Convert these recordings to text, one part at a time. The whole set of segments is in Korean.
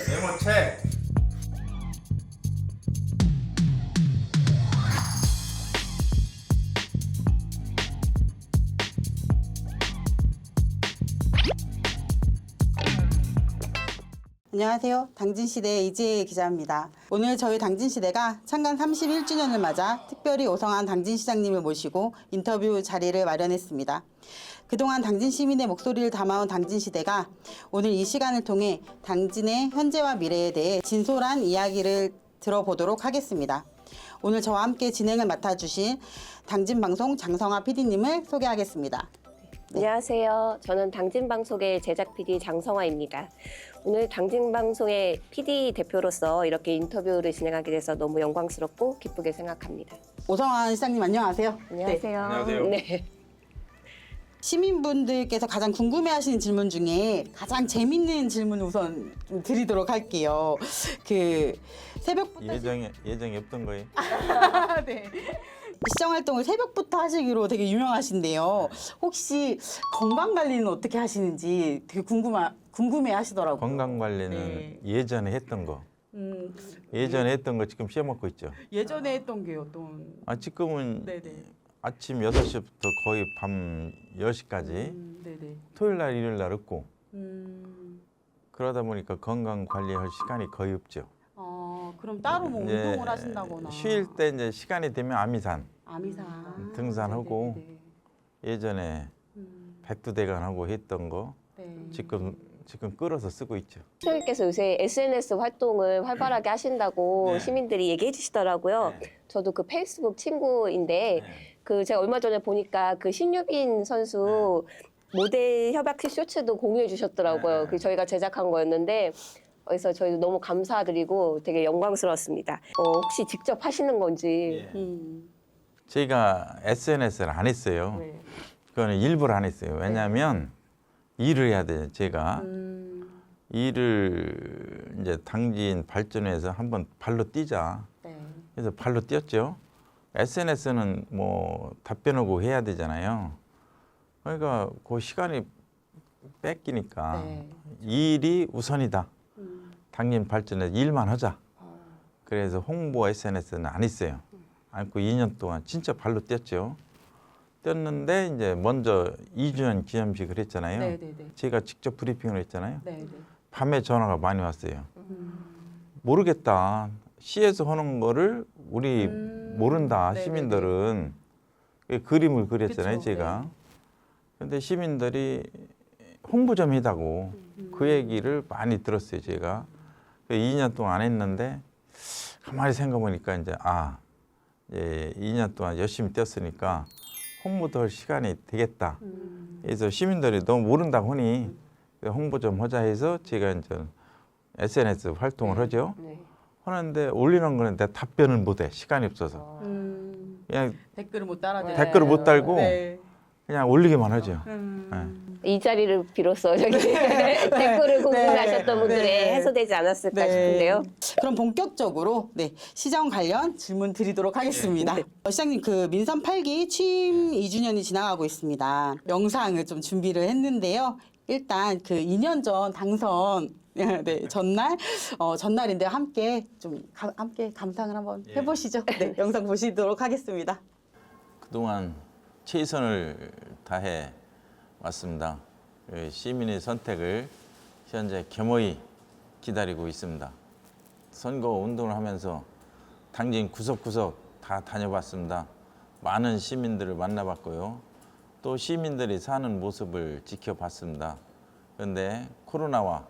메모 책. 안녕하세요. 당진시대 이지혜 기자입니다. 오늘 저희 당진시대가 창간 31주년을 맞아 특별히 오성환 당진시장님을 모시고 인터뷰 자리를 마련했습니다. 그동안 당진 시민의 목소리를 담아온 당진시대가 오늘 이 시간을 통해 당진의 현재와 미래에 대해 진솔한 이야기를 들어보도록 하겠습니다. 오늘 저와 함께 진행을 맡아주신 당진방송 장성화 PD님을 소개하겠습니다. 안녕하세요. 저는 당진방송의 제작 PD 장성화입니다. 오늘 당진방송의 PD 대표로서 이렇게 인터뷰를 진행하게 돼서 너무 영광스럽고 기쁘게 생각합니다. 오성환 시장님 안녕하세요. 안녕하세요. 안녕하세요. 네. 시민분들께서 가장 궁금해하시는 질문 중에 가장 재밌는 질문 우선 좀 드리도록 할게요. 그 새벽부터 예정이 없던 거예요. 네. 시정 활동을 새벽부터 하시기로 되게 유명하신데요. 혹시 건강 관리는 어떻게 하시는지 되게 궁금해 하시더라고요. 건강 관리는 네. 예전에 했던 거. 예전에 했던 거 지금 씌워먹고 있죠. 예전에 했던 게 어떤? 지금은 네네. 아침 6시부터 거의 밤 10시까지 네네. 토요일 날 일요일 날 없고 음, 그러다 보니까 건강 관리할 시간이 거의 없죠. 그럼 따로 뭐 이제 운동을 하신다거나? 쉴 때 이제 시간이 되면 아미산 아미산 등산하고 네네네. 예전에 음, 백두대간하고 했던 거 네. 지금 끌어서 쓰고 있죠. 시장님께서 요새 SNS 활동을 활발하게 하신다고 네. 시민들이 얘기해 주시더라고요. 네. 저도 그 페이스북 친구인데 그 제가 얼마 전에 보니까 그 신유빈 선수 모델 협약 쇼츠도 공유해 주셨더라고요. 네. 그 저희가 제작한 거였는데 그래서 저희도 너무 감사드리고 되게 영광스러웠습니다. 혹시 직접 하시는 건지. 음, 저희가 SNS를 안 했어요. 네. 그거는 일부러 안 했어요. 왜냐하면 일을 해야 돼요. 제가 일을 이제 당진 발전해서 한번 발로 뛰자. 네. 그래서 발로 뛰었죠. SNS는 뭐 답변하고 해야 되잖아요. 그러니까 그 시간이 뺏기니까 네. 일이 우선이다. 당진 발전해서 일만 하자. 어, 그래서 홍보 SNS는 안 했어요. 않고 2년 동안 진짜 발로 뛰었죠. 뛰었는데 이제 먼저 2주년 기념식을 했잖아요. 네네네. 제가 직접 브리핑을 했잖아요. 네네. 밤에 전화가 많이 왔어요. 모르겠다. 시에서 하는 거를 우리 모른다. 네네네. 시민들은 그림을 그렸잖아요. 그쵸, 제가. 근데 시민들이 홍보 좀 해다고 그 얘기를 많이 들었어요. 제가 2년 동안 안 했는데 가만히 생각해 보니까 이제 이제 2년 동안 열심히 뛰었으니까 홍보도 할 시간이 되겠다. 그래서 시민들이 너무 모른다고 하니 홍보 좀 하자 해서 제가 이제 SNS 활동을 하죠. 네. 하는데 올리는 거는 내가 답변을 못해. 시간이 없어서. 그냥 댓글을 못 달아요. 댓글을 못 달고 네. 그냥 올리기만 하죠. 이 자리를 빌어서 저기 댓글을 궁금해하셨던 네. 분들의 네. 해소되지 않았을까 네. 싶은데요. 그럼 본격적으로 시정 관련 질문 드리도록 하겠습니다. 시장님 그 민선 8기 취임 2주년이 지나가고 있습니다. 영상을 좀 준비를 했는데요. 일단 그 2년 전 당선 네, 전날인데 함께 감상을 한번 해보시죠. 네, 영상 보시도록 하겠습니다. 그동안 최선을 다해 왔습니다. 시민의 선택을 현재 겸허히 기다리고 있습니다. 선거 운동을 하면서 당진 구석구석 다 다녀봤습니다. 많은 시민들을 만나봤고요. 또 시민들이 사는 모습을 지켜봤습니다. 그런데 코로나와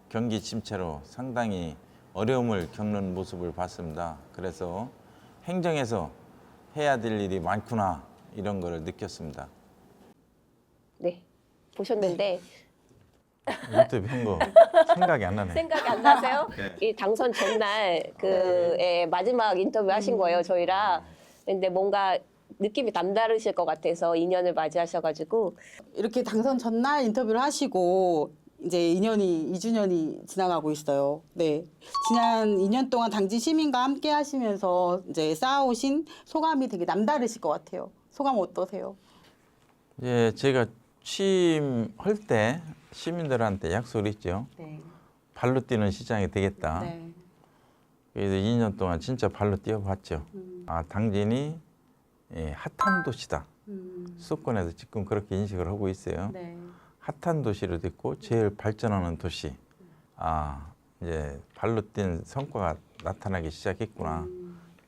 경기 침체로 상당히 어려움을 겪는 모습을 봤습니다. 그래서 행정에서 해야 될 일이 많구나 이런 거를 느꼈습니다. 네. 보셨는데 유튜브 한 거 생각이 안 나네. 생각이 안 나세요? 네. 이 당선 전날 마지막 인터뷰 하신 거예요, 저희랑. 근데 뭔가 느낌이 남다르실 것 같아서 2년을 맞이하셔가지고 이렇게 당선 전날 인터뷰를 하시고 이제 2주년이 지나가고 있어요. 네. 지난 2년 동안 당진 시민과 함께 하시면서 이제 쌓아오신 소감이 되게 남다르실 것 같아요. 소감 어떠세요? 제가 취임할 때 시민들한테 약속을 했죠. 네. 발로 뛰는 시장이 되겠다. 네. 그래서 2년 동안 진짜 발로 뛰어봤죠. 아, 당진이 핫한 도시다. 수도권에서 지금 그렇게 인식을 하고 있어요. 네. 핫한 도시로 됐고 제일 발전하는 도시. 아, 이제 발로 뛴 성과가 나타나기 시작했구나.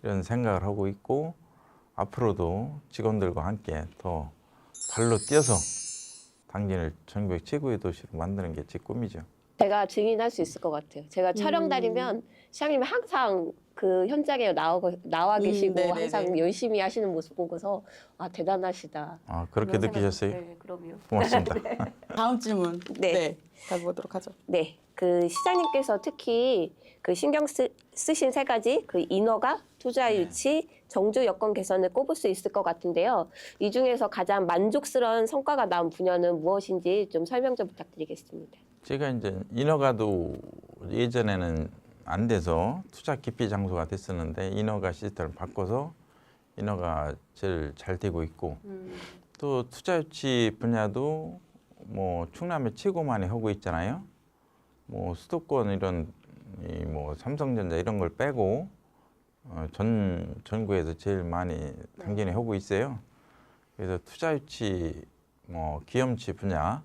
이런 생각을 하고 있고 앞으로도 직원들과 함께 더 발로 뛰어서 당진을 전국 최고의 도시로 만드는 게 제 꿈이죠. 제가 증인할 수 있을 것 같아요. 제가 촬영 다니면 시장님이 항상 그 현장에 나와 계시고 네네네. 항상 열심히 하시는 모습 보고서 아 대단하시다. 아, 그렇게 그런 생각- 느끼셨어요? 네, 그럼요. 고맙습니다. 다음 질문 네. 가보도록 하죠. 네, 그 시장님께서 특히 그 신경 쓰신 세 가지 그 인허가, 투자 유치, 정주 여건 개선을 꼽을 수 있을 것 같은데요. 이 중에서 가장 만족스러운 성과가 나온 분야는 무엇인지 좀 설명 좀 부탁드리겠습니다. 제가 이제 인허가도 예전에는 안 돼서 투자 기피 장소가 됐었는데 인허가 시스템을 바꿔서 인허가 제일 잘 되고 있고 또 투자 유치 분야도 뭐 충남에 최고 많이 하고 있잖아요. 뭐 수도권 이런 뭐 삼성전자 이런 걸 빼고 전국에서 제일 많이 당진이 하고 있어요. 그래서 투자 유치 뭐 기염치 분야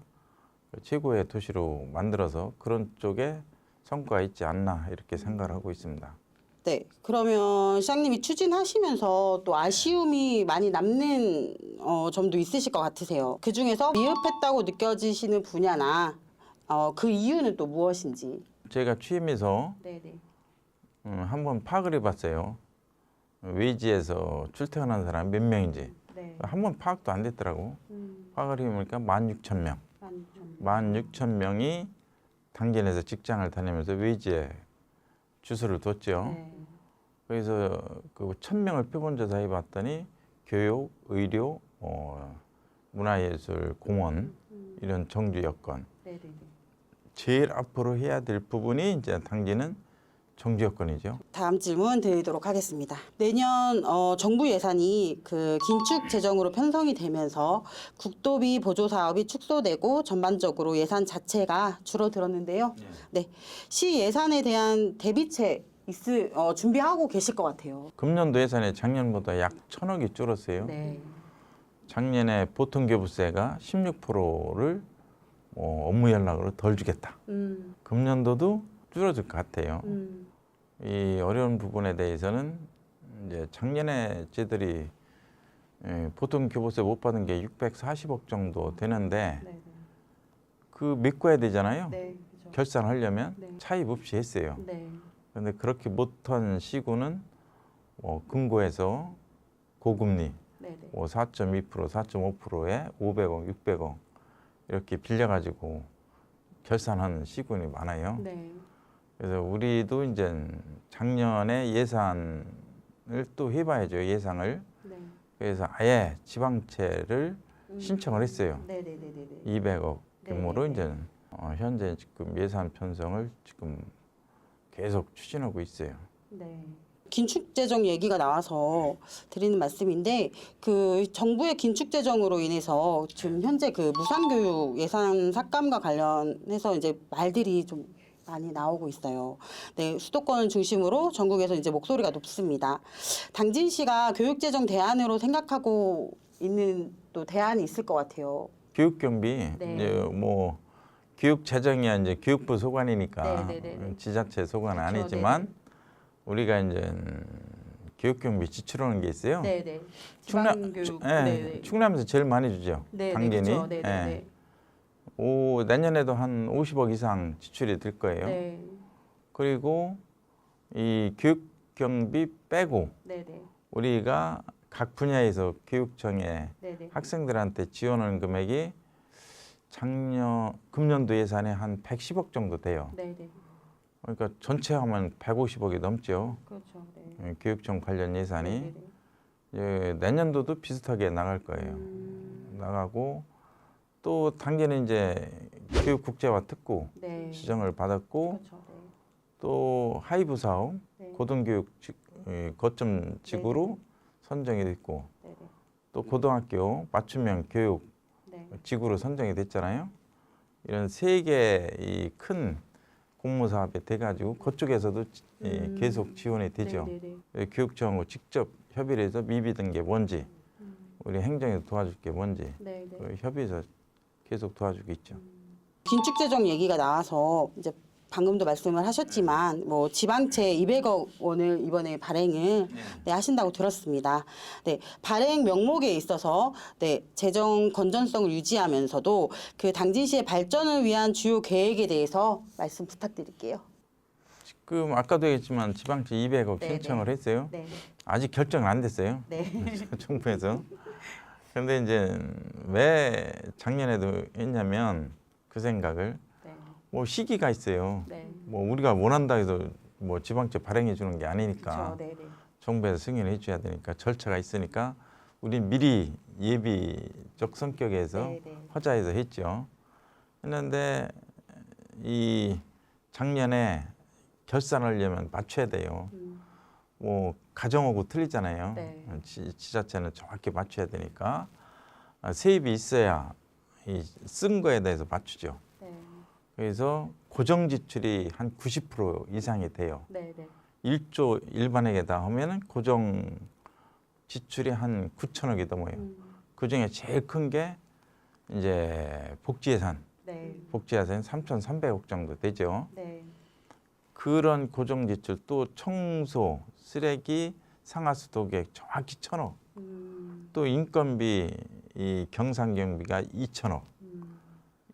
최고의 도시로 만들어서 그런 쪽에 성과가 있지 않나 이렇게 생각을 하고 있습니다. 네, 그러면 시장님이 추진하시면서 또 아쉬움이 많이 남는 점도 있으실 것 같으세요. 그 중에서 미흡했다고 느껴지시는 분야나 그 이유는 또 무엇인지. 제가 취임해서 네네. 한번 파악을 해봤어요. 외지에서 출퇴근하는 사람 몇 명인지 네. 한번 파악도 안 됐더라고. 파악을 해보니까 16,000명. 16,000명이 당진에서 직장을 다니면서 외지에 주소를 뒀죠. 네. 그래서 그 1,000명을 표본조사 해봤더니 교육, 의료, 문화예술, 공원 이런 정주 여건 네네네. 제일 앞으로 해야 될 부분이 이제 당진은 정주 여건이죠. 다음 질문 드리도록 하겠습니다. 내년 정부 예산이 그 긴축 재정으로 편성이 되면서 국도비 보조 사업이 축소되고 전반적으로 예산 자체가 줄어들었는데요. 네, 시 예산에 대한 대비책 준비하고 계실 것 같아요. 금년도 예산이 작년보다 약 1,000억이 줄었어요. 네. 작년에 보통교부세가 16%를 업무 연락으로 덜 주겠다. 금년도도 줄어들 것 같아요. 이 어려운 부분에 대해서는 이제 작년에 저희들이 보통교부세 못 받은 게 640억 정도 되는데 네. 그 메꿔야 되잖아요. 네. 그렇죠. 결산하려면 네. 차입 없이 했어요. 네. 그런데 그렇게 못한 시구는 금고에서 고금리 네. 4.2%, 4.5%에 500억, 600억 이렇게 빌려가지고 결산하는 시군이 많아요. 네. 그래서 우리도 이제 작년에 예산을 또 해봐야죠, 예상을. 네. 그래서 아예 지방채를 신청을 했어요. 네. 200억 규모로 네. 이제 현재 지금 예산 편성을 지금 계속 추진하고 있어요. 네. 긴축 재정 얘기가 나와서 드리는 말씀인데 그 정부의 긴축 재정으로 인해서 지금 현재 그 무상교육 예산 삭감과 관련해서 이제 말들이 좀 많이 나오고 있어요. 네, 수도권을 중심으로 전국에서 이제 목소리가 높습니다. 당진시가 교육 재정 대안으로 생각하고 있는 또 대안이 있을 것 같아요. 교육 경비 네. 이제 뭐 교육 재정이야 이제 교육부 소관이니까 네. 지자체 소관은 그렇죠, 아니지만 우리가 이제 교육 경비 지출하는 게 있어요. 네. 충남에서 제일 많이 주죠. 당진이. 그렇죠. 예. 내년에도 한 50억 이상 지출이 될 거예요. 네. 그리고 이 교육 경비 빼고 네. 우리가 각 분야에서 교육청에 네. 학생들한테 지원하는 금액이 금년도 예산에 한 110억 정도 돼요. 네. 그러니까 전체 하면 150억이 넘죠. 그렇죠. 교육청 관련 예산이. 네. 내년도도 비슷하게 나갈 거예요. 나가고 또 당연히 이제 교육 국제화 특구 네. 지정을 받았고 그렇죠. 또 하이브 사업 네. 고등교육 거점 지구로 선정이 됐고 네. 또 고등학교 맞춤형 교육 네. 지구로 선정이 됐잖아요. 이런 세 개의 큰 공모사업에 돼가지고 그쪽에서도 계속 지원이 되죠. 교육청하고 직접 협의를 해서 미비된 게 뭔지, 우리 행정에서 도와줄 게 뭔지 그 협의해서 계속 도와주고 있죠. 긴축재정 얘기가 나와서 이제 방금도 말씀을 하셨지만 뭐 지방채 200억 원을 이번에 발행을 하신다고 들었습니다. 네, 발행 명목에 있어서 재정 건전성을 유지하면서도 그 당진시의 발전을 위한 주요 계획에 대해서 말씀 부탁드릴게요. 지금 아까도 얘기했지만 지방채 200억 신청을 했어요. 아직 결정은 안 됐어요. 정부에서. 그런데 이제 왜 작년에도 했냐면 그 생각을 뭐 시기가 있어요. 뭐 우리가 원한다 해서 뭐 지방채 발행해 주는 게 아니니까 정부에서 승인을 해줘야 되니까 절차가 있으니까 우린 미리 예비적 성격에서 허자해서 했죠. 했는데 이 작년에 결산하려면 맞춰야 돼요. 뭐 가정하고 틀리잖아요. 지자체는 정확히 맞춰야 되니까 세입이 있어야 이 쓴 거에 대해서 맞추죠. 그래서 고정 지출이 한 90% 이상이 돼요. 1조 일반액에다 하면은 고정 지출이 한 9천억이 넘어요. 그 중에 제일 큰 게 이제 복지예산. 복지예산이 3,300억 정도 되죠. 그런 고정 지출 또 청소, 쓰레기, 상하수 도객 정확히 1,000억. 또 인건비, 이 경상경비가 2,000억.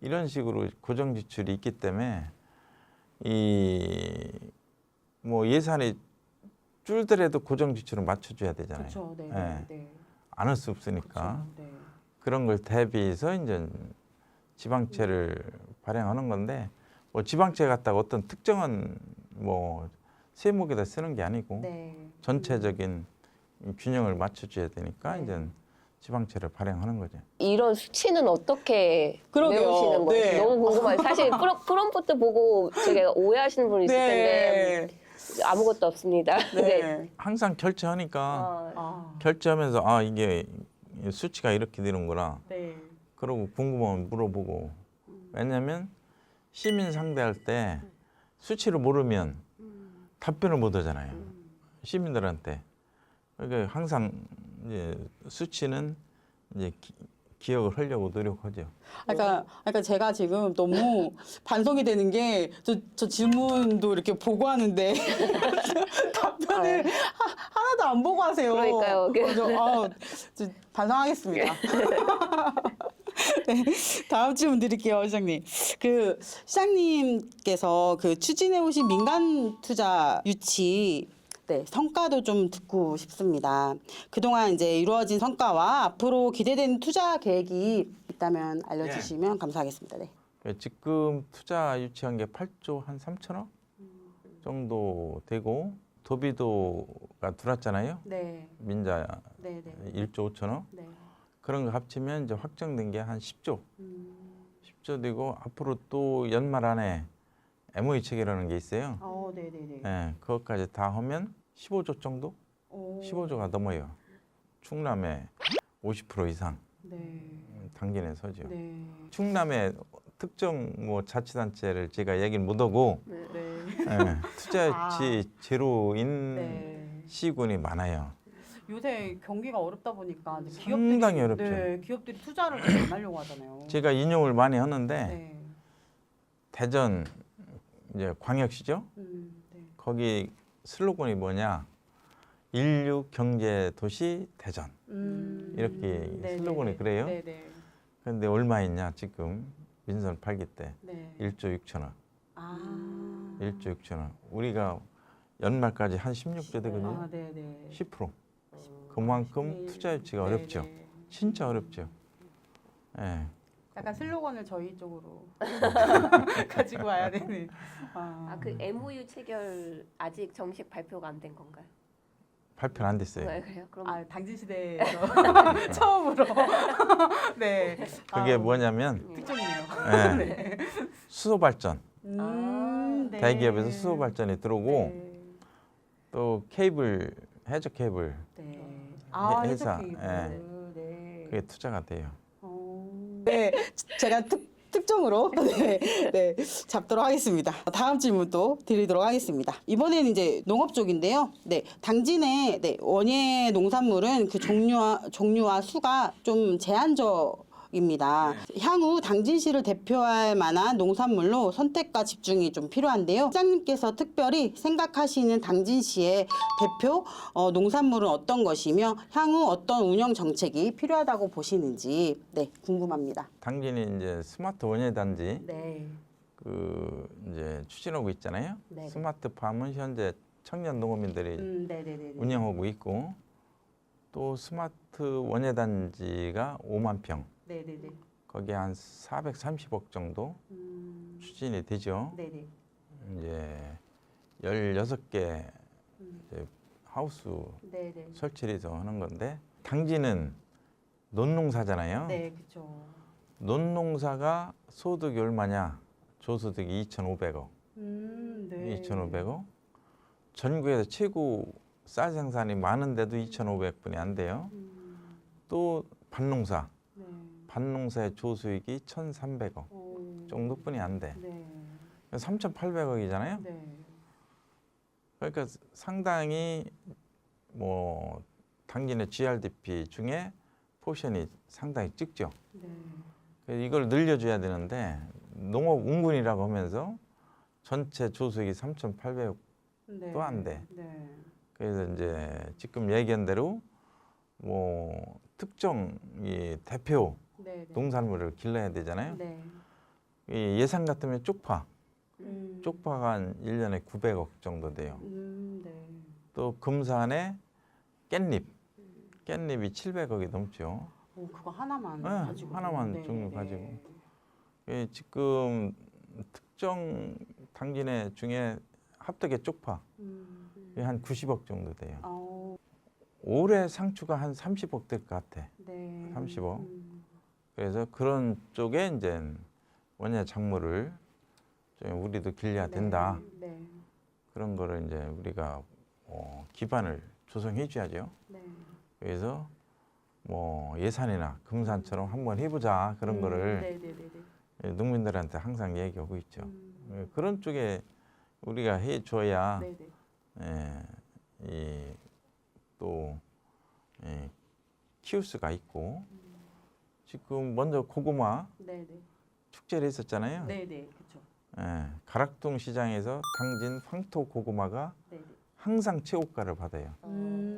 이런 식으로 고정 지출이 있기 때문에 이 뭐 예산이 줄더라도 고정 지출은 맞춰줘야 되잖아요. 안 할 수 없으니까 그런 걸 대비해서 이제 지방채를 발행하는 건데 뭐 지방채 갖다가 어떤 특정한 뭐 세목에다 쓰는 게 아니고 전체적인 균형을 맞춰줘야 되니까 이제 지방채를 발행하는 거죠. 이런 수치는 어떻게 그러게요. 외우시는 거예요? 너무 궁금해요. 사실 프롬프트 보고 되게 오해하시는 분이 있을 텐데 아무것도 없습니다. 항상 결제하니까 결제하면서 이게 수치가 이렇게 되는구나. 그러고 궁금하면 물어보고. 왜냐면 시민 상대할 때 수치를 모르면 답변을 못 하잖아요. 시민들한테. 그러니까 항상 이제 수치는 이제 기억을 하려고 노력하죠. 그러니까 제가 지금 너무 반성이 되는 게 저 질문도 이렇게 보고 하는데 답변을 하나도 안 보고 하세요. 그러니까요. 저 반성하겠습니다. 네, 다음 질문 드릴게요, 시장님. 그 시장님께서 그 추진해 오신 민간 투자 유치 성과도 좀 듣고 싶습니다. 그동안 이제 이루어진 성과와 앞으로 기대되는 투자 계획이 있다면 알려주시면 감사하겠습니다. 지금 투자 유치한 게 8조 한 3천억 정도 되고 도비도가 들어왔잖아요. 민자 1조 5천억. 그런 거 합치면 이제 확정된 게 한 10조. 10조 되고 앞으로 또 연말 안에 MOU 체결하는 게 있어요. 그것까지 다 하면 15조 정도? 15조가 넘어요. 충남에 50% 이상 당진에 서죠. 충남의 특정 뭐 자치단체를 제가 얘기를 못하고 투자유치 제로인 시군이 많아요. 요새 경기가 어렵다 보니까 상당히 어렵죠. 기업들이 투자를 안 하려고 하잖아요. 제가 인용을 많이 하는데 대전 이제 광역시죠. 거기 슬로건이 뭐냐? 인류 경제 도시 대전. 이렇게 슬로건이 그래요. 그런데 얼마 있냐 지금 민선 8기 때 1조 6천억. 1조 6천억. 우리가 연말까지 한 16조 되거든요. 10%. 그만큼 투자 유치가 어렵죠. 진짜 어렵죠. 약간 슬로건을 저희 쪽으로 가지고 와야 되는. 그 MOU 체결 아직 정식 발표가 안 된 건가요? 발표는 안 됐어요. 그래요? 그럼 당진시대에서 처음으로. 그게 뭐냐면 특종이네요. 수소 발전. 대기업에서 수소 발전이 들어오고 또 케이블 해저 케이블 회사. 그게 투자가 돼요. 제가 특종으로 네, 잡도록 하겠습니다. 다음 질문 또 드리도록 하겠습니다. 이번에는 이제 농업 쪽인데요. 네, 당진의 원예 농산물은 그 종류와 수가 좀 제한적입니다. 향후 당진시를 대표할 만한 농산물로 선택과 집중이 좀 필요한데요. 시장님께서 특별히 생각하시는 당진시의 대표 농산물은 어떤 것이며 향후 어떤 운영 정책이 필요하다고 보시는지 궁금합니다. 당진이 이제 스마트 원예 단지 네. 그 이제 추진하고 있잖아요. 네. 스마트팜은 현재 청년 농업인들이 네네네. 운영하고 있고 또 스마트 원예 단지가 5만 평. 네네네. 거기에 한 430억 정도 추진이 되죠. 네네. 이제 16개 이제 하우스 네네. 설치를 해서 하는 건데 당진은 논농사잖아요. 네, 그렇죠. 논농사가 소득이 얼마냐? 조소득이 2,500억. 네. 2,500억. 전국에서 최고 쌀 생산이 많은데도 2,500분이 안 돼요. 또 밭농사. 네. 밭농사의 조수익이 1,300억 정도뿐이 안 돼. 네. 3,800억이잖아요. 네. 그러니까 상당히 뭐 당진의 GRDP 중에 포션이 상당히 적죠. 네. 그래서 이걸 늘려줘야 되는데 농업 운군이라고 하면서 전체 조수익이 3,800억 네. 또 안 돼. 네. 그래서 이제 지금 얘기한 대로 뭐 특정 이 대표 네. 농산물을 길러야 되잖아요. 네. 이 예산 같으면 쪽파. 음. 쪽파가 한 1년에 900억 정도 돼요. 네. 또 금산에 깻잎. 깻잎이 700억이 넘죠. 오, 그거 하나만 네, 가지고. 하나만 네. 종류 네. 가지고. 지금 특정 당진의 중에 합덕의 쪽파 한 90억 정도 돼요. 아우, 올해 상추가 한 30억 될 것 같아. 네. 30억. 그래서 그런 쪽에 이제 원예 작물을 좀 우리도 길러야 된다. 네. 그런 거를 이제 우리가 기반을 조성해 줘야죠. 네. 그래서 뭐 예산이나 금산처럼 한번 해보자 그런 거를 네, 네, 네, 네. 농민들한테 항상 얘기하고 있죠. 그런 쪽에 우리가 해줘야 네, 네. 또 키울 수가 있고 지금 먼저 고구마 네, 네. 축제를 했었잖아요. 네, 네. 그렇죠. 가락동 시장에서 당진 황토 고구마가 네, 네. 항상 최고가를 받아요.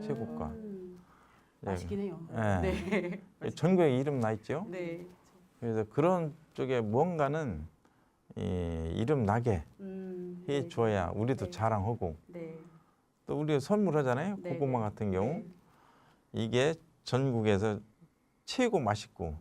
최고가. 맛있긴 해요. 예. 네. 전국에 이름 나 있죠. 네. 그래서 그런 쪽에 뭔가는 이름 나게 해줘야 우리도 네. 자랑하고 네. 또 우리가 선물하잖아요. 네. 고구마 같은 경우 네. 이게 전국에서 최고 맛있고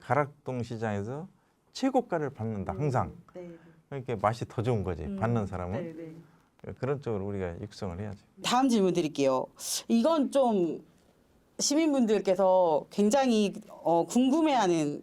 가락동 시장에서 최고가를 받는다 항상. 네. 그러니까 맛이 더 좋은 거지 받는 사람은. 네, 네. 그런 쪽으로 우리가 육성을 해야죠. 다음 질문 드릴게요. 이건 좀 시민분들께서 굉장히 궁금해하는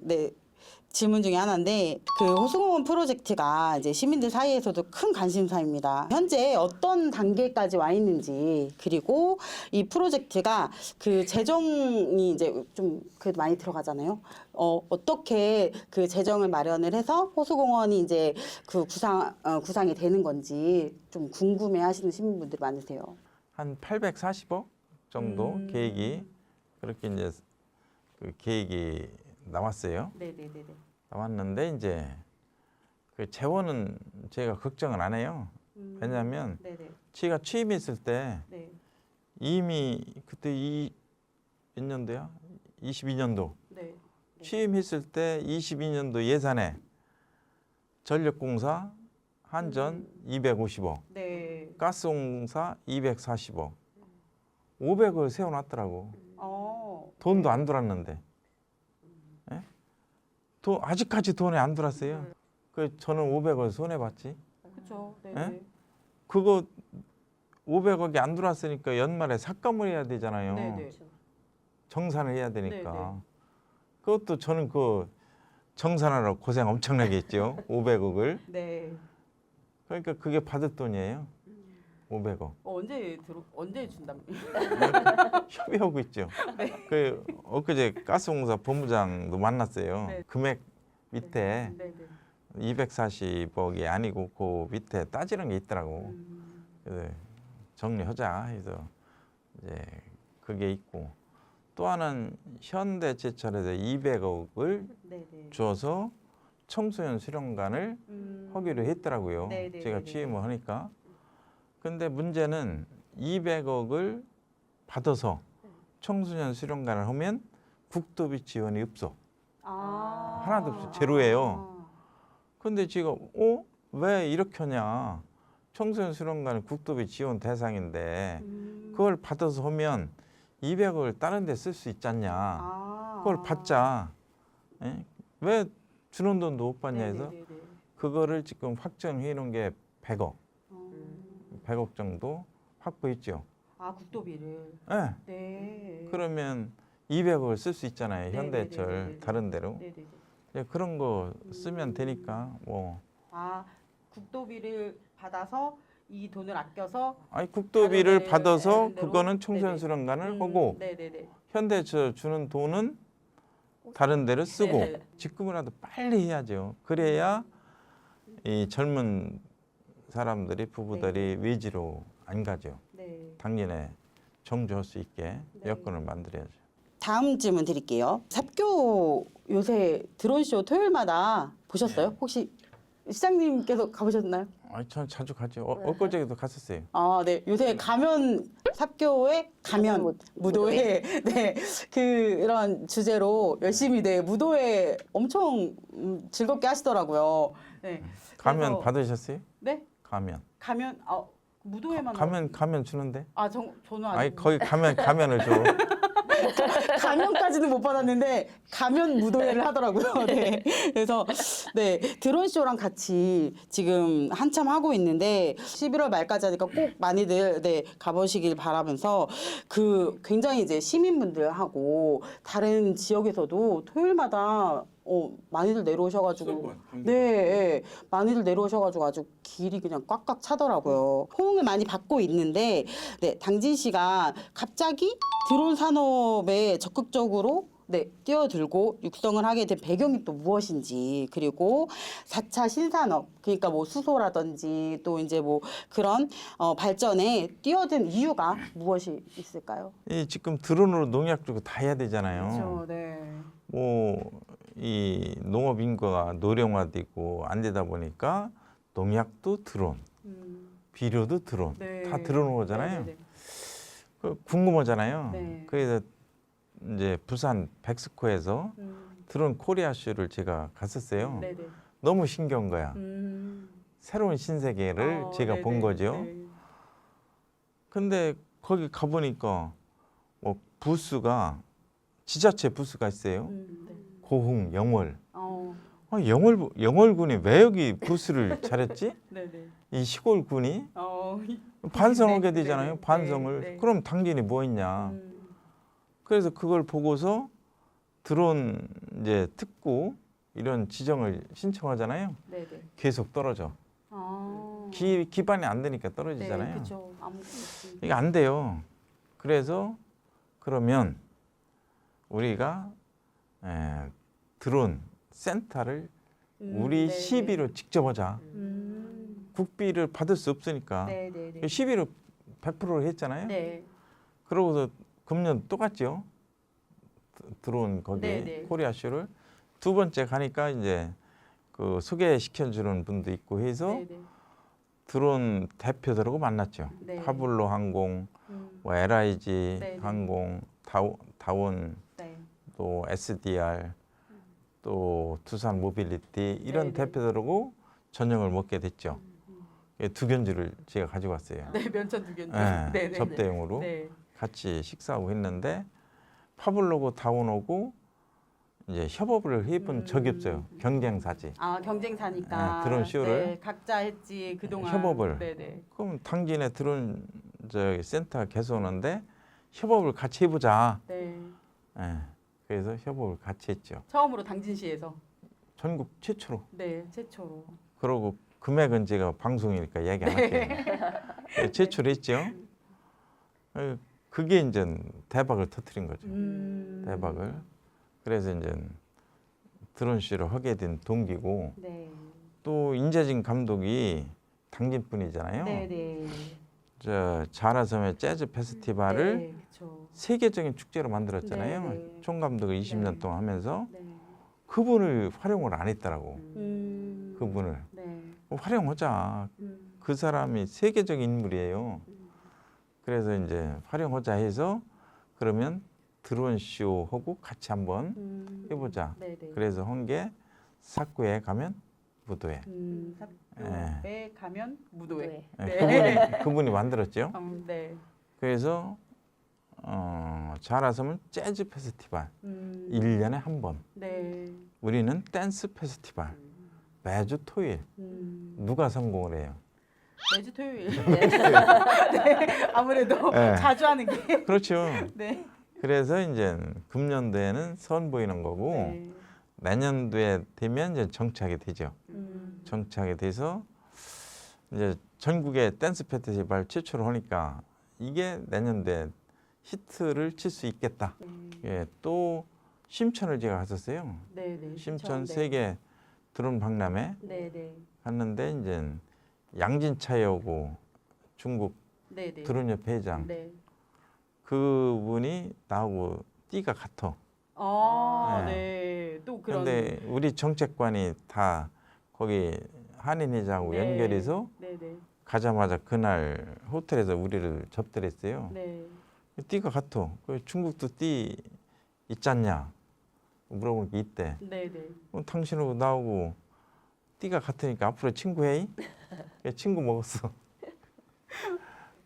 질문 중에 하나인데 그 호수공원 프로젝트가 이제 시민들 사이에서도 큰 관심사입니다. 현재 어떤 단계까지 와 있는지 그리고 이 프로젝트가 그 재정이 이제 좀 그래도 많이 들어가잖아요. 어떻게 그 재정을 마련을 해서 호수공원이 이제 그 구상이 되는 건지 좀 궁금해하시는 시민분들이 많으세요. 한 840억 정도 계획이 그렇게 이제 그 계획이 나왔어요. 네네네네. 나왔는데 이제 그 재원은 제가 걱정을 안 해요. 왜냐하면 네네. 제가 취임했을 때 네. 이미 그때 몇 년도야? 22년도 네. 취임했을 때 22년도 예산에 전력공사 한전 250억, 네. 가스공사 240억, 500을 세워놨더라고. 돈도 안 들었는데. 예? 아직까지 돈이 안 들었어요. 그 저는 500을 손해봤지. 그렇죠. 네. 예? 그거 500억이 안 들어왔으니까 연말에 삭감을 해야 되잖아요. 네네. 정산을 해야 되니까. 네네. 그것도 저는 그 정산하느라고 고생 엄청나게 했죠. 500억을. 네. 그러니까 그게 받을 돈이에요. 500억. 언제 준답니까? 협의하고 있죠. 그 엊그제 가스공사 본부장도 만났어요. 네. 금액 밑에 네, 네. 240억이 아니고 그 밑에 따지는 게 있더라고. 그래서 정리하자 해서 이제 그게 있고 또 하나는 현대제철에서 200억을 네, 네. 줘서 청소년 수련관을 하기로 했더라고요. 네, 네, 제가 네, 네. 취임을 하니까. 근데 문제는 200억을 받아서 청소년 수련관을 하면 국토비 지원이 없어. 아. 하나도 없어. 제로예요. 근데 지금 왜 이렇게 하냐. 청소년 수련관은 국토비 지원 대상인데 그걸 받아서 하면 200억을 다른 데 쓸 수 있지 않냐. 그걸 받자. 예? 왜 주는 돈도 못 받냐 해서 그거를 지금 확정해 놓은 게 100억. 100억 정도 확보했죠. 아, 국도비를. 예. 네. 그러면 200억을 쓸 수 있잖아요. 네, 현대철 네, 네, 네, 네. 다른 데로. 네, 네, 네. 예, 그런 거 쓰면 되니까 뭐 아, 국도비를 받아서 이 돈을 아껴서 아니 국도비를 다른 받아서 다른 데로? 그거는 청소년 네네. 수련관을 하고 네, 네, 네. 현대철 주는 돈은 다른 데로 쓰고 네네. 직급이라도 빨리 해야죠. 그래야 이 젊은 사람들이 부부들이 외지로 안 가죠. 네. 당연히 정주할 수 있게 네. 여건을 만들어야죠. 다음 질문 드릴게요. 삽교 요새 드론쇼 토요일마다 보셨어요? 네. 혹시 시장님께서 가보셨나요? 아니 전 자주 가죠. 엊그제도 갔었어요. 아, 네. 요새 가면 삽교의 가면 무도회 네 그런 주제로 열심히 네 무도회 엄청 즐겁게 하시더라고요. 네. 가면 그래서- 받으셨어요? 네? 가면. 가면 무도회만 가면 주는데? 저는 아직 아니 거기 가면을 줘. 가면까지는 못 받았는데 가면 무도회를 하더라고요. 네. 그래서 네 드론쇼랑 같이 지금 한참 하고 있는데 11월 말까지 하니까 꼭 많이들 네 가보시길 바라면서 그 굉장히 이제 시민분들하고 다른 지역에서도 토요일마다 많이들 내려오셔가지고 네, 예, 많이들 내려오셔가지고 아주 길이 그냥 꽉꽉 차더라고요. 호응을 많이 받고 있는데 네 당진시가 갑자기 드론 산업에 적극적으로 네, 뛰어들고 육성을 하게 된 배경이 또 무엇인지 그리고 4차 신산업 그러니까 뭐 수소라든지 또 이제 뭐 그런 발전에 뛰어든 이유가 무엇이 있을까요? 이 지금 드론으로 농약 주고 다 해야 되잖아요. 그렇죠, 네. 뭐 이 농업 인구가 노령화되고 안 되다 보니까 농약도 드론, 비료도 드론, 네. 다 드론으로 오잖아요. 네, 네, 그 궁금하잖아요. 네. 그래서 이제 부산 백스코에서 드론 코리아 쇼를 제가 갔었어요. 네, 네. 너무 신기한 거야. 새로운 신세계를 제가 본 거죠. 네. 근데 거기 가보니까 뭐 부스가 지자체 부스가 있어요. 네. 고흥, 영월. 어, 영월군이 왜 여기 부스를 차렸지? 네, 네. 이 시골군이 어, 반성하게 네, 되잖아요. 네, 반성을. 네, 네. 그럼 당진이 뭐 있냐. 그래서 그걸 보고서 드론 이제 특구 이런 지정을 신청하잖아요. 네, 네. 계속 떨어져. 아, 기반이 안 되니까 네, 떨어지잖아요. 그렇죠. 아무것도 없으니까. 이게 안 돼요. 그래서 그러면 우리가 드론 센터를 우리 네, 시비로 직접 하자. 네. 국비를 받을 수 없으니까 네, 네, 네. 시비로 100%를 했잖아요. 네. 그러고서 금년 또 갔죠. 드론 거기 네, 네. 코리아 쇼를 두 번째 가니까 이제 그 소개시켜 주는 분도 있고 해서 네, 네. 드론 대표들하고 만났죠. 네. 파블로 항공, 뭐 LIG 네, 네. 항공, 다운, 네. 또 SDR, 또 두산 모빌리티 이런 네, 네. 대표들하고 저녁을 먹게 됐죠. 두 견주를 제가 가지고 왔어요. 네, 면천 두 견주. 네, 네, 네, 접대용으로 네. 같이 식사하고 했는데 파블로고 다운하고 이제 협업을 해본 적이 없어요. 경쟁사지. 아, 경쟁사니까. 네, 드론 쇼를. 네, 각자 했지 그동안. 협업을. 네, 네. 그럼 당진에 드론 센터 개소하는데 협업을 같이 해보자. 네. 예, 그래서 협업을 같이 했죠. 처음으로 당진시에서. 전국 최초로. 네, 최초로. 그러고 금액은 제가 방송이니까 얘기 안 할게요. 네, 최초로 했죠. 그게 이제 대박을 터뜨린 거죠. 대박을. 그래서 이제 드론쇼를 하게 된 동기고 네. 또 인재진 감독이 당진 분이잖아요. 네. 저 자라섬의 재즈 페스티벌을 네, 그렇죠. 세계적인 축제로 만들었잖아요. 네, 네. 총감독을 20년 네. 동안 하면서 네. 그분을 활용을 안 했더라고. 그분을 네. 활용하자. 그 사람이 세계적인 인물이에요. 그래서 이제 활용하자 해서 그러면 드론 쇼하고 같이 한번 해보자. 네. 그래서 한 게 사쿠에 가면 무도회. 삽교에 가면 무도회. 네. 그분이 만들었죠. 네. 그래서 자라섬은 재즈 페스티벌 1년에 한 번. 네. 우리는 댄스 페스티벌 매주 토요일. 누가 성공을 해요? 매주 토요일. 네. 아무래도 네. 자주 하는 게. 그렇죠. 네. 그래서 이제 금년도에는 선보이는 거고 네. 내년도에 되면 이제 정착이 되죠. 정착이 돼서 이제 전국에 댄스 페스티벌 최초로 하니까 이게 내년도에 히트를 칠 수 있겠다. 예, 또 심천을 제가 갔었어요. 네. 심천 세계 드론 박람회 네. 갔는데 이제 양진차이오고 중국 네. 드론협회 회장 네. 그분이 나하고 띠가 같아. 네. 또 그런. 근데 우리 정책관이 다 거기 한인회장하고 네. 연결해서 네. 가자마자 그날 호텔에서 우리를 접대를 했어요. 네. 띠가 같아. 그 중국도 띠 있잖냐 물어보니까 있대. 네. 당신하고 나하고 띠가 같으니까 앞으로 친구해? 친구 먹었어.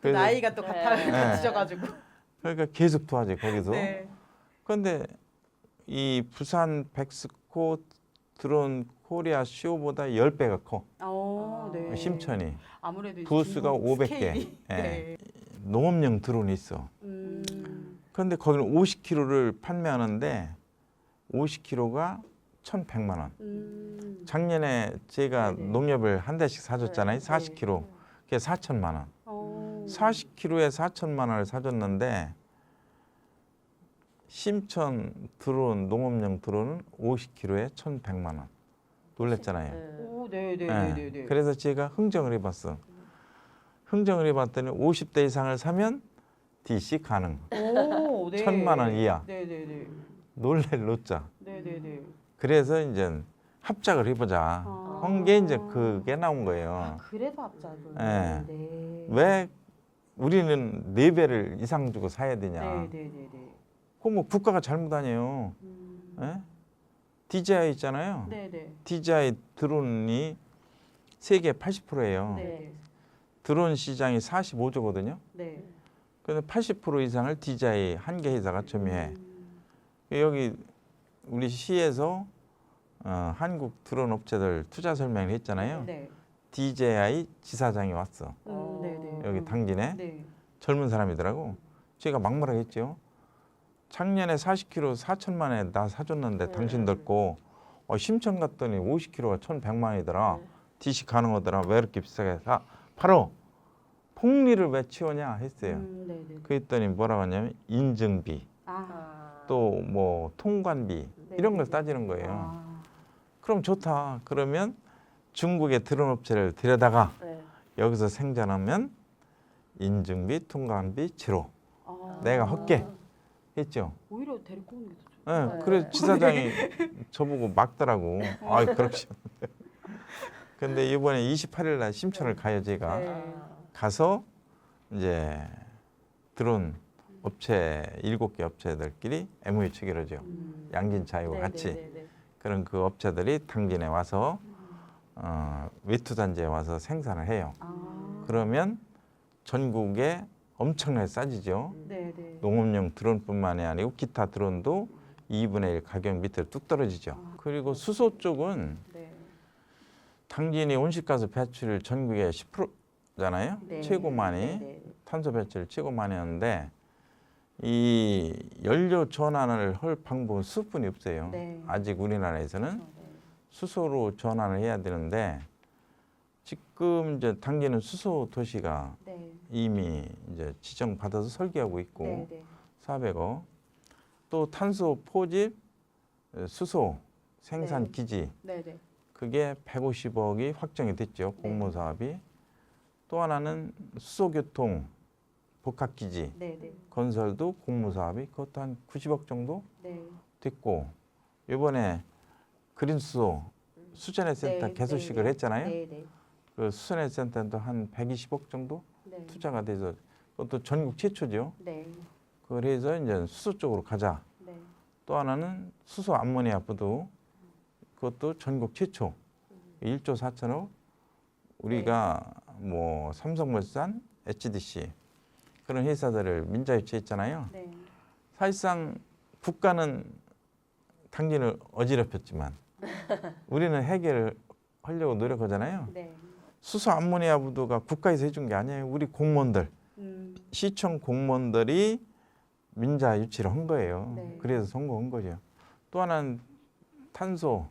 그래서- 나이가 또 네. 같으셔가지고. 그러니까 계속 도와줘 거기서. 네. 그런데 이 부산 백스코 드론 코리아 쇼보다 10배가 커. 네. 심천이. 아무래도 부스가 중국 500개. 스케일이. 예. 네. 농업용 드론이 있어. 그런데 거기는 50kg를 판매하는데 50kg가 1,100만 원. 작년에 제가 네네. 농협을 한 대씩 사줬잖아요. 네. 40kg. 그게 4천만 원. 40kg에 4천만 원을 사줬는데 심천 드론 농업용 드론은 50kg에 1,100만 원. 놀랬잖아요. 예. 그래서 제가 흥정을 해봤어. 흥정을 해봤더니 50대 이상을 사면 DC 가능. 1,000만 원 이하. 네네네. 놀랄 노자. 네네네. 그래서 이제 합작을 해보자. 한 게 이제 그게 나온 거예요. 그래서 합작을. 예. 네. 왜 우리는 4배를 이상 주고 사야 되냐. 네네네. 그거 뭐 국가가 잘못 아니에요. 예? DJI 있잖아요. 네네. DJI 드론이 세계 80%예요. 네. 드론 시장이 45조거든요. 네. 근데 80% 이상을 DJI 한 개 회사가 점유해. 여기 우리 시에서 한국 드론 업체들 투자 설명을 했잖아요. 네. DJI 지사장이 왔어. 네네. 여기 당진에 네. 젊은 사람이더라고. 제가 막말하게 했죠. 작년에 40kg 4천만 원에 나 사줬는데 당신들 거 심천 갔더니 50kg가 1,100만 원이더라. DC 가능하더라. 왜 이렇게 비싸게 사? 바로 폭리를 왜 치우냐 했어요. 네네. 그랬더니 뭐라고 하냐면 인증비, 또 뭐 통관비 이런 걸 따지는 거예요. 그럼 좋다. 그러면 중국의 드론 업체를 들여다가 여기서 생산하면 인증비, 통관비 제로. 내가 할게 했죠. 오히려 데리고 오는 게 더 좋죠. 네, 그래서 지사장이 저보고 막더라고. 아이 그렇지. 근데 이번에 28일 날 심천을 가요 제가. 가서 이제 드론 업체 7개 업체들끼리 MOU 체결하죠. 양진차이와 같이. 그런 그 업체들이 당진에 와서 외투 단지에 와서 생산을 해요. 그러면 전국에 엄청나게 싸지죠. 농업용 드론뿐만이 아니고 기타 드론도 2분의 1 가격 밑으로 뚝 떨어지죠. 그리고 수소 쪽은 당진이 온실가스 배출 전국에 10%잖아요. 최고 많이 탄소 배출 최고 많이 하는데 이 연료 전환을 할 방법은 수뿐이 없어요. 아직 우리나라에서는 수소로 전환을 해야 되는데 지금 이제 당진은 수소 도시가 이미 이제 지정받아서 설계하고 있고 400억 또 탄소 포집 수소 생산 네. 기지 네네. 그게 150억이 확정이 됐죠. 공모 사업이. 또 하나는 수소교통 복합기지 네네. 건설도 공모 사업이 그것도 한 90억 정도 네. 됐고 이번에 그린수소 수전해센터 네, 개소식을 네, 했잖아요. 네네. 그 수전해센터도 한 120억 정도 네. 투자가 돼서 그것도 전국 최초죠. 네. 그래서 이제 수소 쪽으로 가자. 네. 또 하나는 수소 암모니아 부도 그것도 전국 최초 1조 4천억 우리가 뭐 삼성물산, HDC 그런 회사들을 민자 유치했잖아요. 네. 사실상 국가는 당진을 어지럽혔지만 우리는 해결을 하려고 노력하잖아요. 네. 수소 암모니아 부도가 국가에서 해준 게 아니에요. 우리 공무원들, 시청 공무원들이 민자 유치를 한 거예요. 네. 그래서 성공한 거죠. 또 하나는 탄소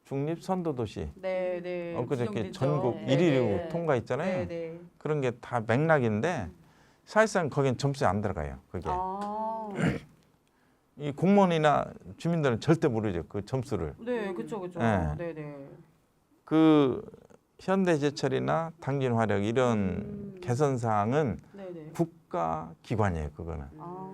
중립 선도도시 네. 네. 엊그저께 지정됐죠. 전국 네. 1위로 네. 통과했잖아요. 네. 그런 게 다 맥락인데 사실상 거긴 점수에 안 들어가요. 그게 아. 이 공무원이나 주민들은 절대 모르죠. 그 점수를. 네. 그렇죠. 그렇죠. 네. 네. 네. 그 현대제철이나 당진화력 이런 개선 사항은 네. 네. 국가 기관이에요. 그거는 아.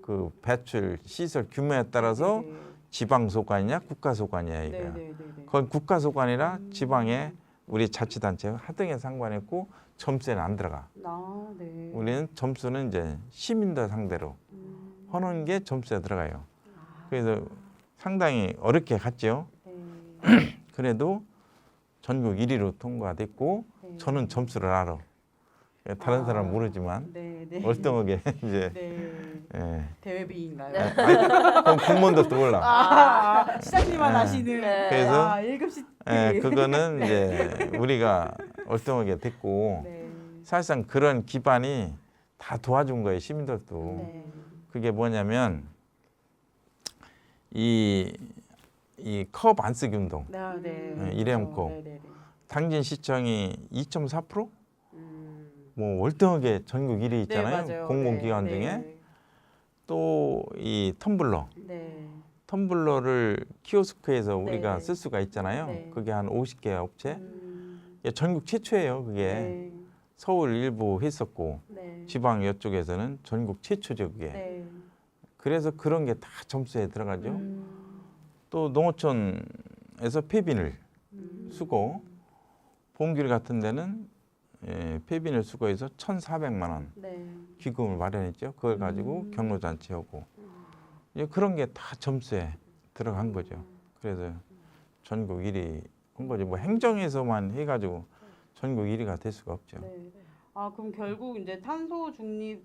그 배출 시설 규모에 따라서 네. 지방 소관이냐 국가 소관이냐 네. 이거야. 네. 네. 그건 국가 소관이라 지방의 우리 자치단체 하등에 상관했고 점수에는 안 들어가. 아, 네. 우리는 점수는 이제 시민들 상대로 하는 게 점수에 들어가요. 그래서 상당히 어렵게 갔죠. 네. 그래도 전국 1위로 통과됐고 네. 저는 점수를 알아. 다른 아. 사람은 모르지만 네. 네. 월등하게 이제 네. 예. 대회비인가요? 아니, 그건 공무원들도 몰라. 아, 시장님만 네. 아시는. 그래서 아, 1급식. 예, 그거는 이제 우리가 월등하게 됐고 네. 사실상 그런 기반이 다 도와준 거예요. 시민들도. 네. 그게 뭐냐면 이 컵 안 쓰기 운동. 네. 네. 네, 일회용 그렇죠. 컵. 네. 네. 당진시청이 2.4%? 뭐 월등하게 전국 1위 있잖아요. 네, 맞아요. 공공기관 네. 중에. 네. 또 이 텀블러. 네. 텀블러를 키오스크에서 우리가 네. 쓸 수가 있잖아요. 네. 그게 한 50개 업체. 음, 이게 전국 최초예요. 그게. 네. 서울 일부 했었고 네. 지방 이쪽에서는 전국 최초죠. 그게. 네. 그래서 그런 게 다 점수에 들어가죠. 음, 또 농어촌에서 폐비늘 수거. 보험길 같은 데는 폐비늘 수거해서 1,400만 원 네. 기금을 마련했죠. 그걸 가지고 경로잔치하고 이제 그런 게 다 점수에 들어간 거죠. 그래서 전국 1위 한 거죠. 뭐 행정에서만 해가지고 전국 1위가 될 수가 없죠. 네. 아, 그럼 결국 이제 탄소 중립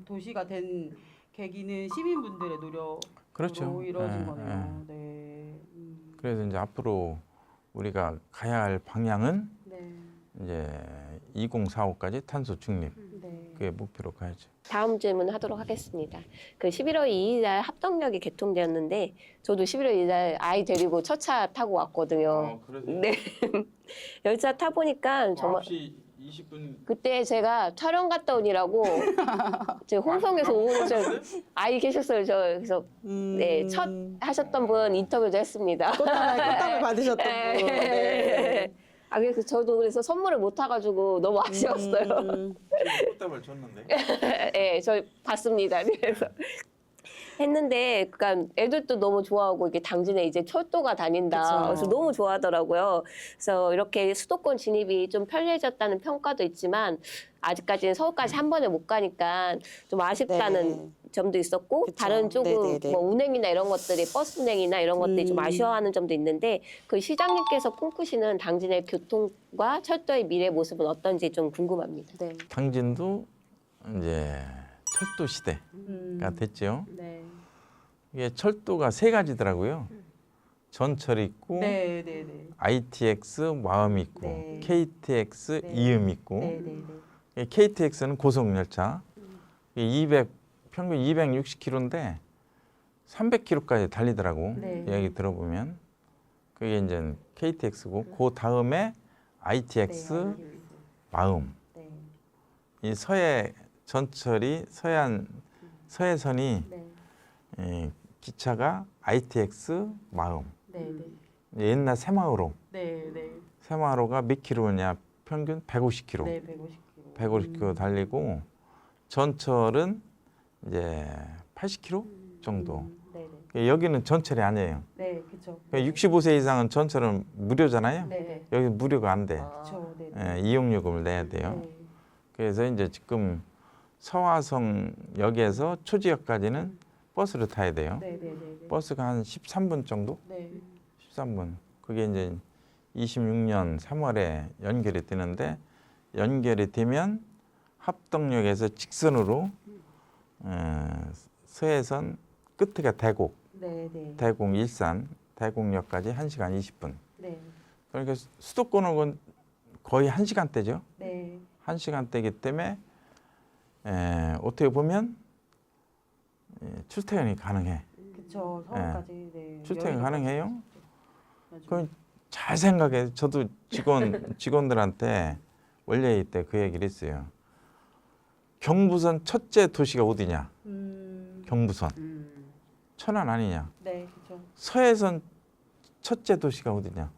도시가 된 계기는 시민분들의 노력으로 그렇죠. 이루어진 예, 거네요. 네. 그래서 이제 앞으로 우리가 가야 할 방향은 네. 이제 2045까지 탄소 중립 네. 그게 목표로 가야죠. 다음 질문 하도록 하겠습니다. 그 11월 2일 날 합동역이 개통되었는데 저도 11월 2일 날 아이 데리고 첫 차 타고 왔거든요. 네. 열차 타 보니까 정말 9시 20분 그때 제가 촬영 갔다 오니라고 제 홍성에서 오늘 저 아이 계셨어요. 저 그래서 네, 첫 하셨던 분 인터뷰도 했습니다. 꽃다발 받으셨던 분. 네. 아 그래서 저도 그래서 선물을 못 타가지고 너무 아쉬웠어요. 꽃다발 줬는데. 네, 저 봤습니다. 그래서 했는데, 그러니까 애들도 너무 좋아하고 이게 당진에 이제 철도가 다닌다. 그쵸. 그래서 너무 좋아하더라고요. 그래서 이렇게 수도권 진입이 좀 편리해졌다는 평가도 있지만 아직까지는 서울까지 한 번에 못 가니까 좀 아쉽다는 네. 점도 있었고 그쵸. 다른 쪽은 네네네. 뭐 운행이나 이런 것들이 버스 운행이나 이런 것들이 좀 아쉬워하는 점도 있는데 그 시장님께서 꿈꾸시는 당진의 교통과 철도의 미래 모습은 어떤지 좀 궁금합니다. 네. 당진도 이제 철도 시대가 됐죠. 네. 이게 철도가 세 가지더라고요. 전철 있고 네, 네, 네. ITX 마음 있고 네. KTX 네. 이음 있고 네, 네, 네. KTX는 고속열차 200 평균 260km인데 300km까지 달리더라고. 네. 이야기 들어보면 그게 이제 KTX고 그 다음에 ITX 마음. 네. 이 서해 전철이 서해선이 네. 기차가 ITX 마음. 네, 옛날 새마을호. 네, 네. 새마을호가 몇 킬로냐? 평균 150킬로. 네, 150km. 150킬로 달리고 전철은 이제 80킬로 정도. 네, 네. 여기는 전철이 아니에요. 네, 그렇죠. 65세 이상은 전철은 무료잖아요. 네, 네. 여기 무료가 안 돼. 그렇죠. 네, 네. 예, 이용요금을 내야 돼요. 네. 그래서 이제 지금 서화성역에서 초지역까지는 버스를 타야 돼요. 네, 네, 네. 버스가 한 13분 정도? 네. 13분. 그게 이제 26년 3월에 연결이 되는데 연결이 되면 합덕역에서 직선으로 서해선 끝에가 대곡, 네, 네. 대곡 일산, 대곡역까지 1시간 20분. 네. 그러니까 수도권은 거의 1시간대죠. 네. 1시간대이기 때문에 어떻게 보면 출퇴근이 가능해. 그렇죠. 서울까지 네. 출퇴근 가능해요? 맞아요. 그럼 잘 생각해. 저도 직원들한테 원래일 때 그 얘기를 했어요. 경부선 첫째 도시가 어디냐? 경부선. 천안 아니냐? 네, 그렇죠. 서해선 첫째 도시가 어디냐?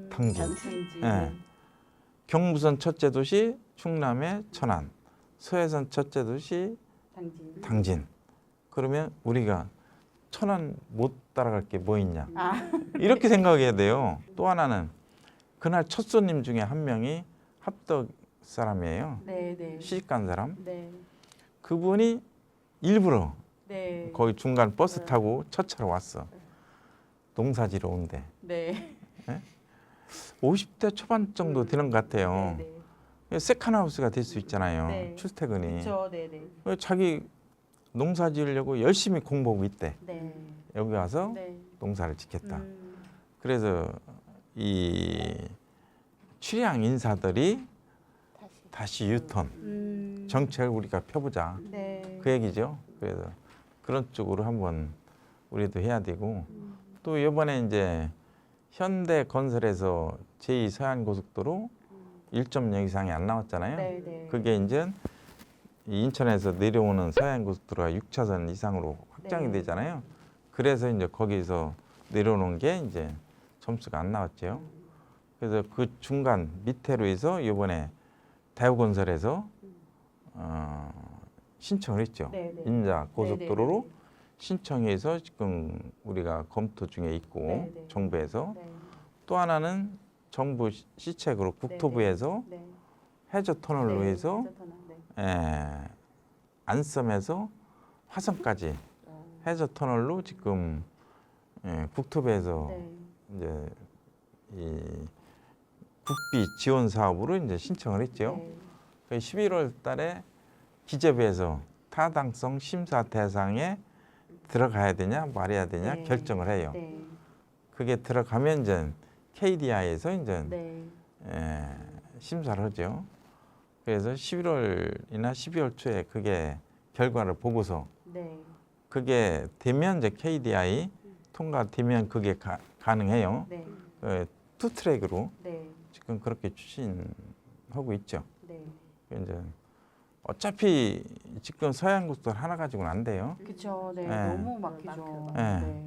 당진. 당진. 예. 경부선 첫째 도시 충남의 천안. 서해선 첫째 도시 당진. 당진. 그러면 우리가 천안 못 따라갈 게 뭐 있냐? 아, 이렇게 생각해야 돼요. 또 하나는 그날 첫 손님 중에 한 명이 합덕 사람이에요. 네, 네. 시집간 사람. 네. 그분이 일부러 네. 거기 중간 버스 타고 첫 차로 왔어. 농사지러 온대. 네. 50대 초반 정도 되는 것 같아요. 네. 세컨하우스가 될 수 있잖아요. 네. 출퇴근이. 그렇죠. 네, 네. 자기 농사 지으려고 열심히 공부하고 있대. 네. 여기 와서 네. 농사를 짓겠다. 그래서 이 취량 인사들이 다시 유턴 정책을 우리가 펴보자. 네. 그 얘기죠. 그래서 그런 쪽으로 한번 우리도 해야 되고 또 이번에 이제 현대건설에서 제2 서해안고속도로 1.0 이상이 안 나왔잖아요. 네, 네. 그게 이제 인천에서 내려오는 서해안고속도로가 6차선 이상으로 확장이 네. 되잖아요. 그래서 이제 거기서 내려오는 게 이제 점수가 안 나왔죠. 그래서 그 중간 밑으로 해서 이번에 대우건설에서 신청을 했죠. 네, 네. 인자 고속도로로 네, 네, 네. 신청해서 지금 우리가 검토 중에 있고 네, 네. 정부에서 네. 또 하나는 정부 시책으로 국토부에서 네. 해저 터널로 네. 해서 해저터널. 네. 안섬에서 화성까지 해저 터널로 지금 국토부에서 네. 이제 이 국비 지원 사업으로 이제 신청을 했죠. 네. 11월 달에 기재부에서 타당성 심사 대상에 들어가야 되냐 말해야 되냐 네. 결정을 결정을 해요. 네. 그게 들어가면 이제 KDI에서 이제 네. 심사를 하죠. 그래서 11월이나 12월 초에 그게 결과를 보고서 네. 그게 되면 이제 KDI 통과되면 그게 가능해요. 네. 투 트랙으로 네. 지금 그렇게 추진하고 있죠. 네. 이제 어차피 지금 서해안고속도로 하나 가지고는 안 돼요. 그렇죠. 네. 네. 너무 막히죠.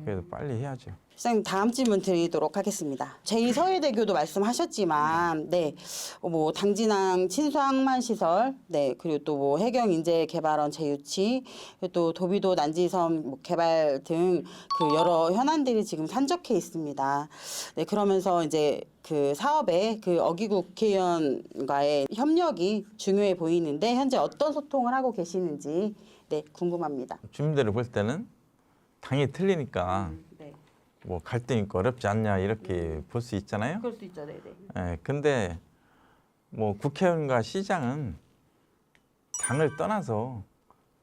그래서 빨리 해야죠. 시장님 다음 질문 드리도록 하겠습니다. 제2서해대교도 말씀하셨지만, 네, 뭐 당진항 친수항만 시설, 네, 그리고 또 뭐 해경 인재 개발원 재유치, 그리고 또 도비도 난지섬 뭐 개발 등 그 여러 현안들이 지금 산적해 있습니다. 네, 그러면서 이제 그 사업에 그 어기국 국회의원과의 협력이 중요해 보이는데 현재 어떤 소통을 하고 계시는지 네, 궁금합니다. 주민들을 볼 때는 당이 틀리니까 네, 뭐 갈등 있고 어렵지 않냐 이렇게 볼 수 있잖아요. 그럴 수 있죠, 네, 네. 근데 뭐 국회의원과 시장은 당을 떠나서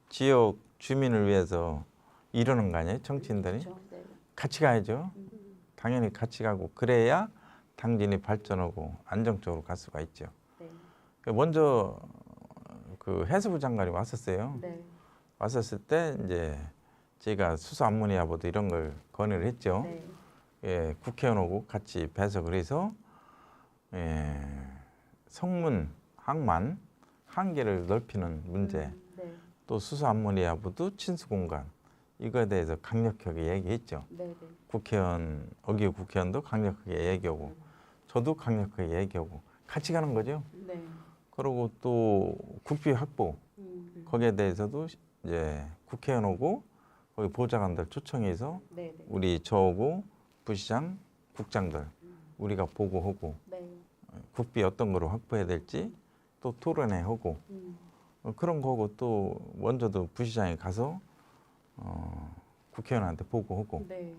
지역 주민을 위해서 이러는 거 아니에요? 정치인들이 그렇죠, 네. 같이 가야죠. 당연히 같이 가고 그래야 당진이 발전하고 안정적으로 갈 수가 있죠. 네. 먼저 그 해수부 장관이 왔었어요. 네. 왔었을 때 이제 제가 수소 암모니아 보드 이런 걸 건의를 했죠. 네. 국회의원하고 같이 배석을 해서 성문 항만 한계를 넓히는 문제, 네. 또 수소 암모니아 보드 친수 공간 이거에 대해서 강력하게 얘기했죠. 네, 네. 국회의원, 어기 국회의원도 강력하게 얘기하고 저도 강력하게 얘기하고 같이 가는 거죠. 네. 그리고 또 국비 확보 거기에 대해서도 이제 국회의원 오고 거기 보좌관들 초청해서 네, 네. 우리 저하고 부시장, 국장들 우리가 보고하고 네. 국비 어떤 거로 확보해야 될지 또 토론회 하고 그런 거고 또 먼저도 부시장이 가서 국회의원한테 보고하고 네.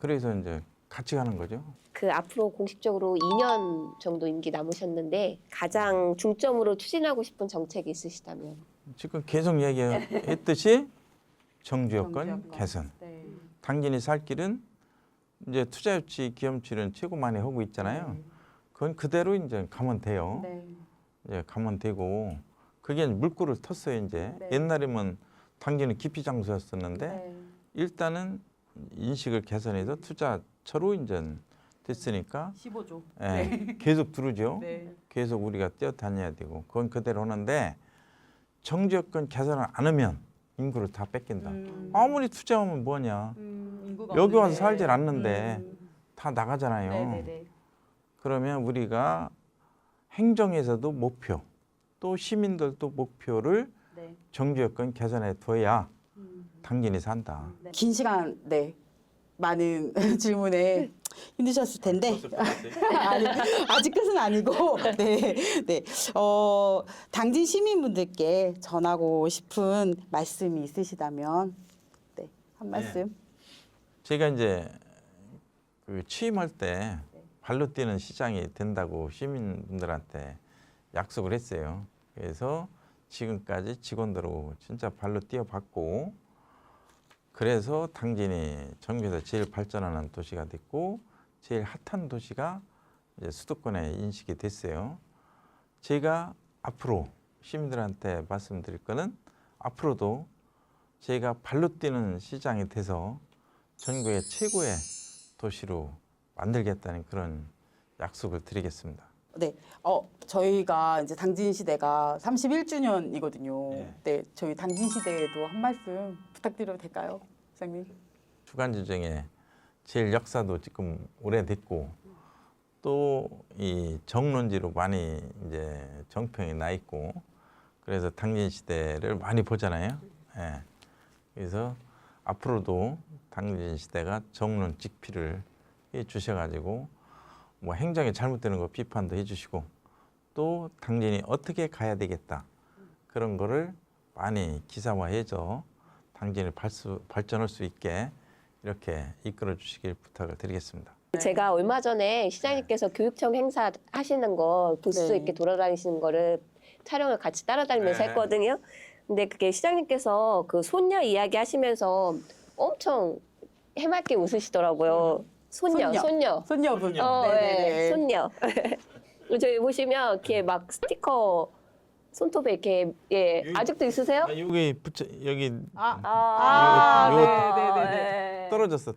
그래서 이제 같이 가는 거죠. 그 앞으로 공식적으로 2년 정도 임기 남으셨는데 가장 중점으로 추진하고 싶은 정책이 있으시다면? 지금 계속 얘기했듯이 정주 여건 정주 여건. 개선. 네. 당진이 살 길은 이제 투자 유치 기염치는 최고 많이 하고 있잖아요. 그건 그대로 이제 가면 돼요. 네. 이제 가면 되고 그게 물꼬를 텄어요. 이제 네. 옛날에는 당진은 기피 장소였었는데 네. 일단은 인식을 개선해서 투자처로 이제 됐으니까 15조. 예, 계속 들어오죠. 네. 계속 우리가 뛰어다녀야 되고 그건 그대로 하는데 정주 여건 개선을 안 하면 인구를 다 뺏긴다. 아무리 투자하면 뭐냐. 인구가 여기 와서 없는데. 살질 않는데 다 나가잖아요. 네네네. 그러면 우리가 행정에서도 목표, 또 시민들도 목표를 네. 정주 여건 개선해 둬야 당진이 산다. 긴 시간 네 많은 질문에 힘드셨을 텐데 아니, 아직 끝은 아니고 네, 네. 당진 시민분들께 전하고 싶은 말씀이 있으시다면 네, 한 말씀. 제가 이제 그 취임할 때 발로 뛰는 시장이 된다고 시민분들한테 약속을 했어요. 그래서 지금까지 직원들하고 진짜 발로 뛰어봤고 그래서 당진이 전국에서 제일 발전하는 도시가 됐고 제일 핫한 도시가 이제 수도권에 인식이 됐어요. 제가 앞으로 시민들한테 말씀드릴 거는 앞으로도 제가 발로 뛰는 시장이 돼서 전국의 최고의 도시로 만들겠다는 그런 약속을 드리겠습니다. 네, 저희가 이제 당진 시대가 31주년이거든요. 네. 네, 저희 당진 시대에도 한 말씀 부탁드려도 될까요, 시장님? 주간지 중에 제일 역사도 지금 오래됐고 또 이 정론지로 많이 이제 정평이 나 있고 그래서 당진 시대를 많이 보잖아요. 예. 그래서 앞으로도 당진 시대가 정론 직필을 해 주셔가지고 뭐 행정이 잘못되는 거 비판도 해주시고 또 당진이 어떻게 가야 되겠다 그런 거를 많이 기사화해서 당진이 발전할 수 있게 이렇게 이끌어 주시길 부탁을 드리겠습니다. 제가 얼마 전에 시장님께서 교육청 행사 하시는 거 부스 네. 이렇게 돌아다니시는 거를 촬영을 같이 따라다니면서 네. 했거든요. 근데 그게 시장님께서 그 손녀 이야기 하시면서 엄청 해맑게 웃으시더라고요. 손녀. 손녀분. 네, 손녀. 저희 보시면 이렇게 막 스티커 손톱에 이렇게 아직도 있으세요? 여기 붙여 여기 네네네. 떨어졌어.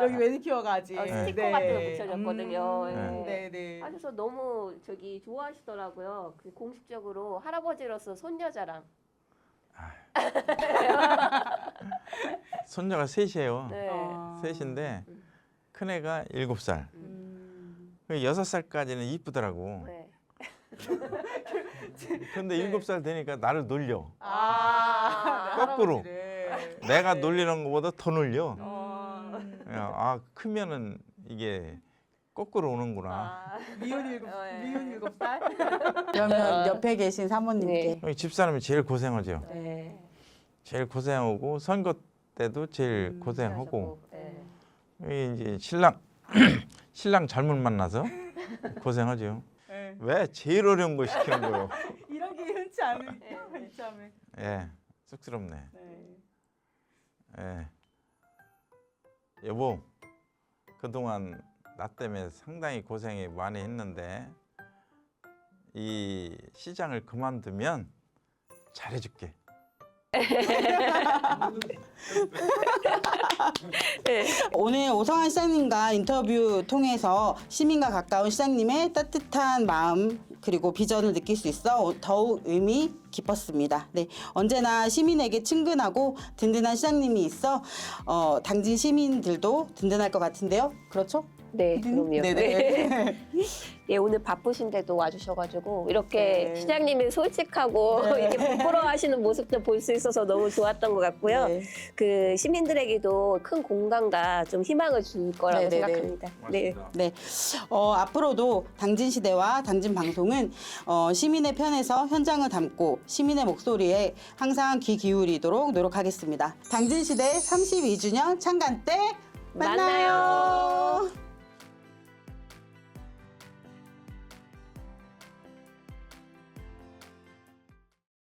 여기 매니큐어가 아직 스티커 같은 거 붙여졌거든요. 네네. 그래서 너무 저기 좋아하시더라고요. 그 공식적으로 할아버지로서 손녀 자랑. 손녀가 셋이에요. 네. 셋인데 큰 애가 7살. 6살까지는 이쁘더라고. 네. 근데 7살 되니까 나를 놀려. 네, 거꾸로. 할아버지를. 내가 놀리는 것보다 더 놀려. 어. 아 크면은 이게 거꾸로 오는구나. 미운 네. 7살. 그러면 옆에 계신 사모님께. 여기 집사람이 제일 고생하죠. 네. 제일 고생하고 선거 때도 제일 고생하고 네. 여기 이제 신랑 잘못 만나서 고생하죠. 네. 왜 제일 어려운 거 시키는 거요? 이런 게 흔치 않으니까 이참에. 예, 쑥스럽네. 네. 예. 여보, 그동안 나 때문에 상당히 고생이 많이 했는데 이 시장을 그만두면 잘해줄게. 오늘 오성환 시장님과 인터뷰 통해서 시민과 가까운 시장님의 따뜻한 마음 그리고 비전을 느낄 수 있어 더욱 의미 깊었습니다. 네, 언제나 시민에게 친근하고 든든한 시장님이 있어 당진 시민들도 든든할 것 같은데요. 그렇죠? 네, 그럼요. 네네. 네. 예, 오늘 바쁘신데도 와주셔가지고 이렇게 네. 시장님이 솔직하고 네. 이렇게 부끄러워하시는 모습도 볼 수 있어서 너무 좋았던 것 같고요. 네. 그 시민들에게도 큰 공감과 좀 희망을 줄 거라고 네네네. 생각합니다. 네. 네, 앞으로도 당진시대와 당진방송은 시민의 편에서 현장을 담고 시민의 목소리에 항상 귀 기울이도록 노력하겠습니다. 당진시대 32주년 창간 때 만나요.